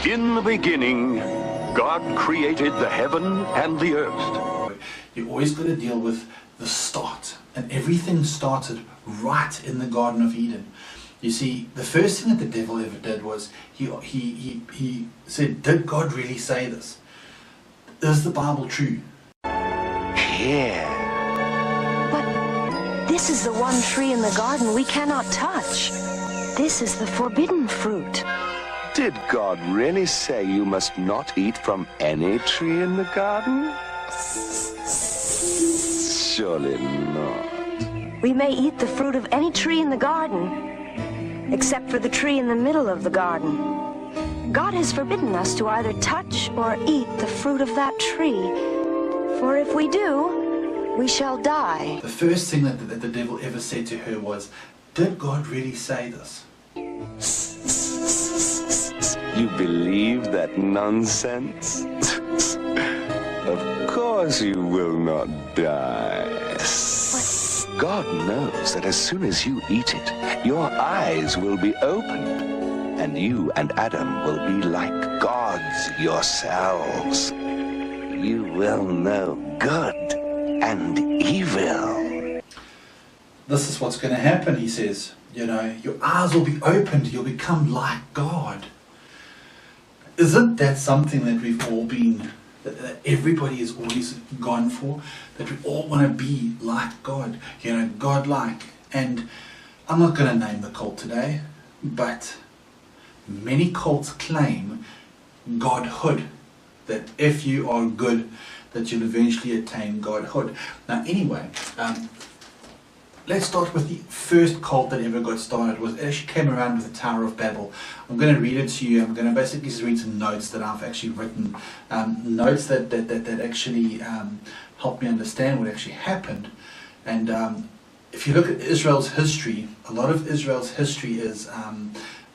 In the beginning, God created the heaven and the earth. You always got to deal with the start. And everything started right in the Garden of Eden. You see, the first thing that the devil ever did was he said, did God really say this? Is the Bible true? Yeah. But this is the one tree in the garden we cannot touch. This is the forbidden fruit. Did God really say you must not eat from any tree in the garden? Surely not. We may eat the fruit of any tree in the garden, except for the tree in the middle of the garden. God has forbidden us to either touch or eat the fruit of that tree, for if we do, we shall die. The first thing that the devil ever said to her was, did God really say this? You believe that nonsense? Of course you will not die. God knows that as soon as you eat it, your eyes will be opened, and you and Adam will be like gods yourselves. You will know good and evil. This is what's going to happen, he says. You know, your eyes will be opened, you'll become like God. Isn't that something that we've all been, that everybody has always gone for? That we all want to be like God, you know, God-like. And I'm not going to name the cult today, but many cults claim godhood. That if you are good, that you'll eventually attain godhood. Now anyway, let's start with the first cult that ever got started. It actually came around with the Tower of Babel. I'm going to read it to you. I'm going to basically just read some notes that I've actually written. Notes that actually help me understand what actually happened. And if you look at Israel's history, a lot of Israel's history is, they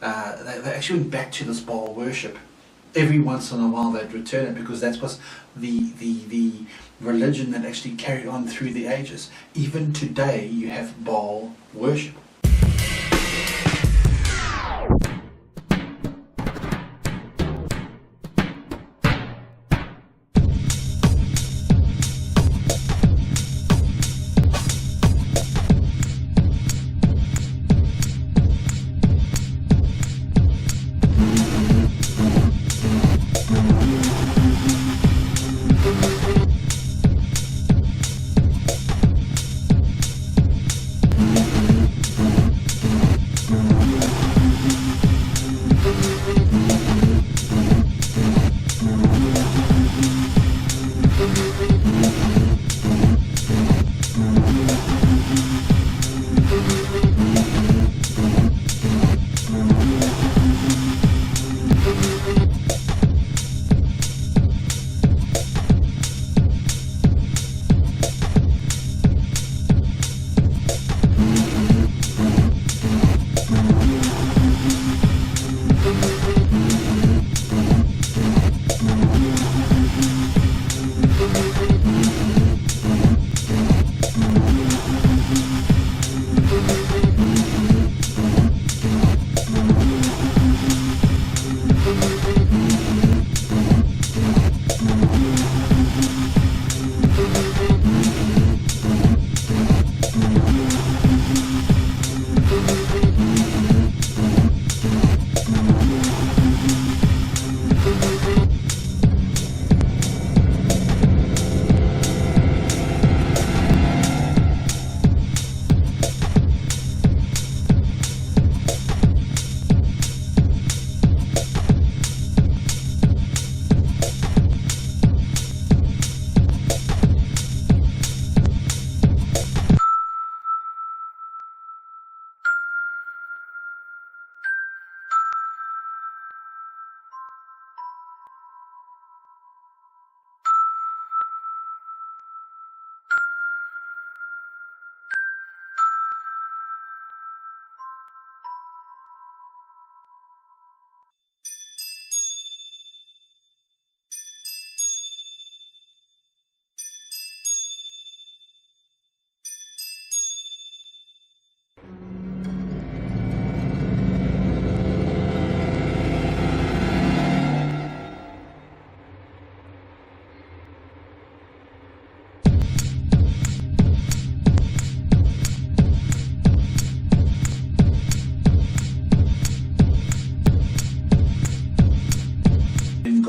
actually went back to this Baal worship. Every once in a while they'd return it because that was the religion that actually carried on through the ages. Even today you have Baal worship.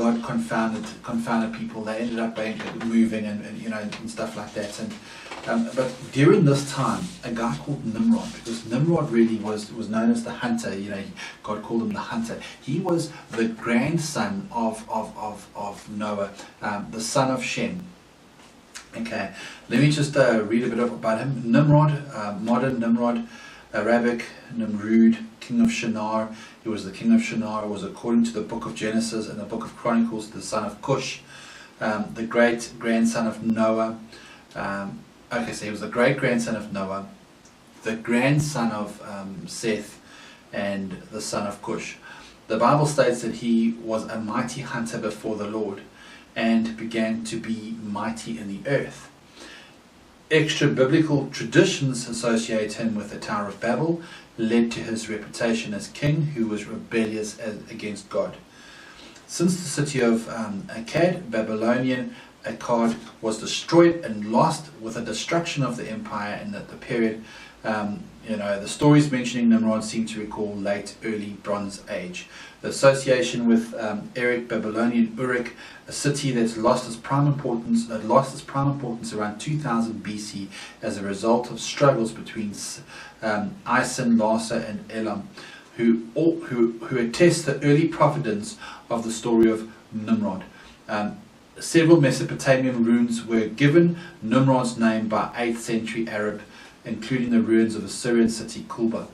God confounded people. They ended up moving and stuff like that. But during this time, a guy called Nimrod, because Nimrod really was known as the hunter. God called him the hunter. He was the grandson of Noah, the son of Shem. Okay, let me just read a bit about him. Nimrod, modern Nimrod, Arabic Nimrud, king of Shinar. He was the king of Shinar. Was, according to the book of Genesis and the book of Chronicles, the son of Cush, the great grandson of Noah. So he was the great grandson of Noah, the grandson of Seth, and the son of Cush. The Bible states that he was a mighty hunter before the Lord, and began to be mighty in the earth. Extra biblical traditions associate him with the Tower of Babel, led to his reputation as king who was rebellious against God. Since the city of Akkad, Babylonian Akkad, was destroyed and lost with the destruction of the empire in the period, the stories mentioning Nimrod seem to recall late early Bronze Age. The association with Erech, Babylonian Uruk, a city that's lost its prime importance around 2000 BC as a result of struggles between Isin, Larsa, and Elam, who attest the early providence of the story of Nimrod. Several Mesopotamian ruins were given Nimrod's name by 8th century Arab, including the ruins of Assyrian city Kulba,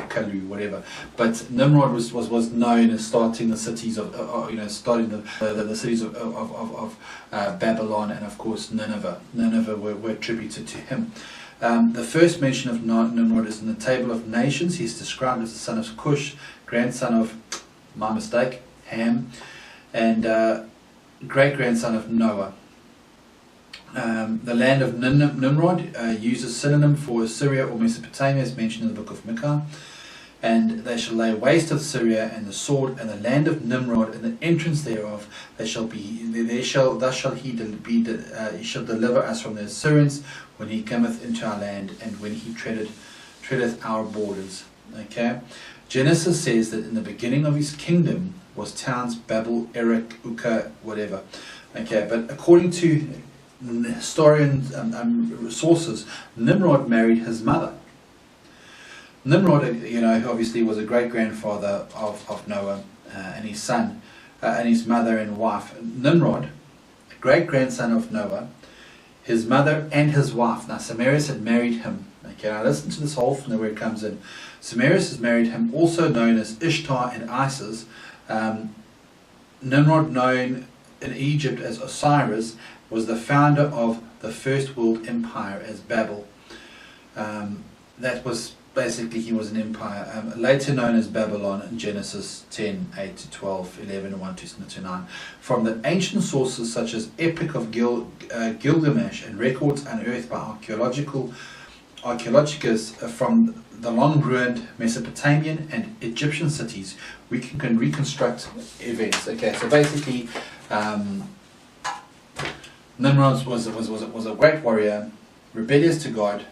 Kalu, whatever. But Nimrod was known as starting the cities of the cities of Babylon, and of course Nineveh. Nineveh were attributed to him. The first mention of Nimrod is in the Table of Nations. He's described as the son of Cush, grandson of, my mistake, Ham, and great-grandson of Noah. The land of Nimrod uses synonym for Assyria or Mesopotamia, as mentioned in the book of Micah. And they shall lay waste of Syria and the sword, and the land of Nimrod and the entrance thereof. Thus shall he shall deliver us from the Assyrians when he cometh into our land, and when he treadeth our borders. Okay. Genesis says that in the beginning of his kingdom was towns Babel, Erech, Uka, whatever. Okay, but according to historians sources, Nimrod married his mother. Nimrod, who obviously was a great-grandfather of Noah and his son, and his mother and wife. Nimrod, a great-grandson of Noah, his mother and his wife. Now, Semiramis had married him. Okay, now listen to this whole thing where it comes in. Semiramis has married him, also known as Ishtar and Isis. Nimrod, known in Egypt as Osiris, was the founder of the first world empire as Babel. That was basically, he was an empire, later known as Babylon in Genesis 10, 8 to 12, 11, 1 to 9. From the ancient sources such as Epic of Gilgamesh and records unearthed by archaeologists from the long-ruined Mesopotamian and Egyptian cities, we can reconstruct events. Okay, so basically, Nimrod was a great warrior, rebellious to God,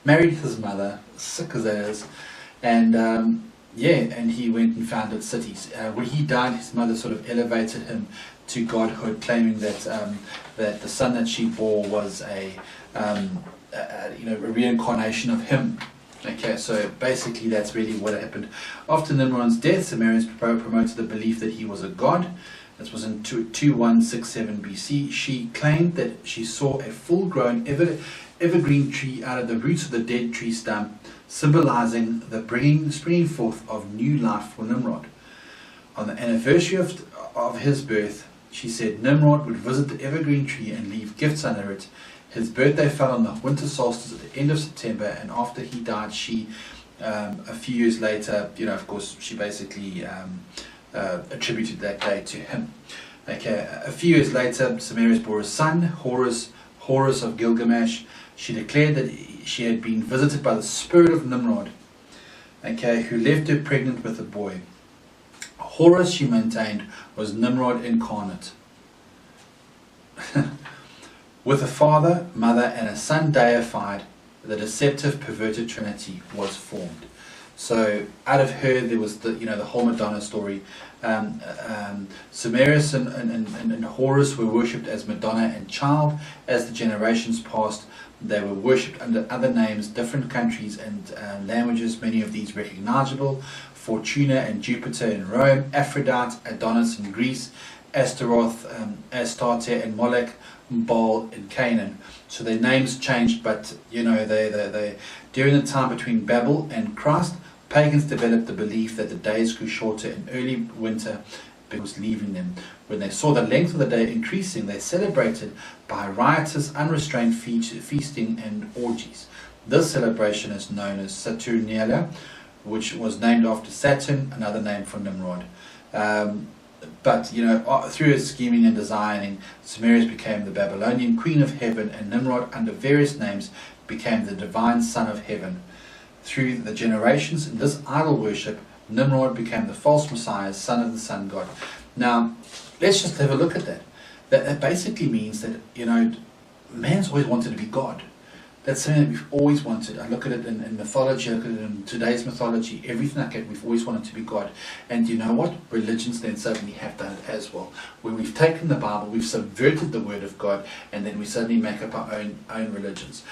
married his mother, sick as that is, and and he went and founded cities. When he died, his mother sort of elevated him to godhood, claiming that that the son that she bore was a reincarnation of him. Okay, so basically that's really what happened. After Nimrod's death, Semiramis promoted the belief that he was a god. This was in 2167 BC. She claimed that she saw a full-grown evergreen tree out of the roots of the dead tree stump, symbolizing the springing forth of new life for Nimrod. On the anniversary of his birth, she said Nimrod would visit the evergreen tree and leave gifts under it. His birthday fell on the winter solstice at the end of September, and after he died, she, a few years later, of course, she basically attributed that day to him. Okay, a few years later, Semiramis bore a son, Horus of Gilgamesh. She declared that she had been visited by the spirit of Nimrod, who left her pregnant with a boy. Horus, she maintained, was Nimrod incarnate. With a father, mother, and a son deified, the deceptive, perverted trinity was formed. So out of her there was the whole Madonna story. Samaris and Horus were worshipped as Madonna and Child. As the generations passed, they were worshipped under other names, different countries and languages, many of these recognizable: Fortuna and Jupiter in Rome, Aphrodite, Adonis in Greece, Astaroth, Astarte and Molech, Baal in Canaan. So their names changed, but they during the time between Babel and Christ, pagans developed the belief that the days grew shorter in early winter because leaving them. When they saw the length of the day increasing, they celebrated by riotous, unrestrained feasting and orgies. This celebration is known as Saturnalia, which was named after Saturn, another name for Nimrod. But through his scheming and designing, Samaris became the Babylonian queen of heaven, and Nimrod, under various names, became the divine son of heaven. Through the generations in this idol worship, Nimrod became the false Messiah, son of the sun god. Now, let's just have a look at that. That basically means that, man's always wanted to be God. That's something that we've always wanted. I look at it in mythology, I look at it in today's mythology, everything like that, we've always wanted to be God. And you know what? Religions then suddenly have done it as well. Where we've taken the Bible, we've subverted the word of God, and then we suddenly make up our own religions.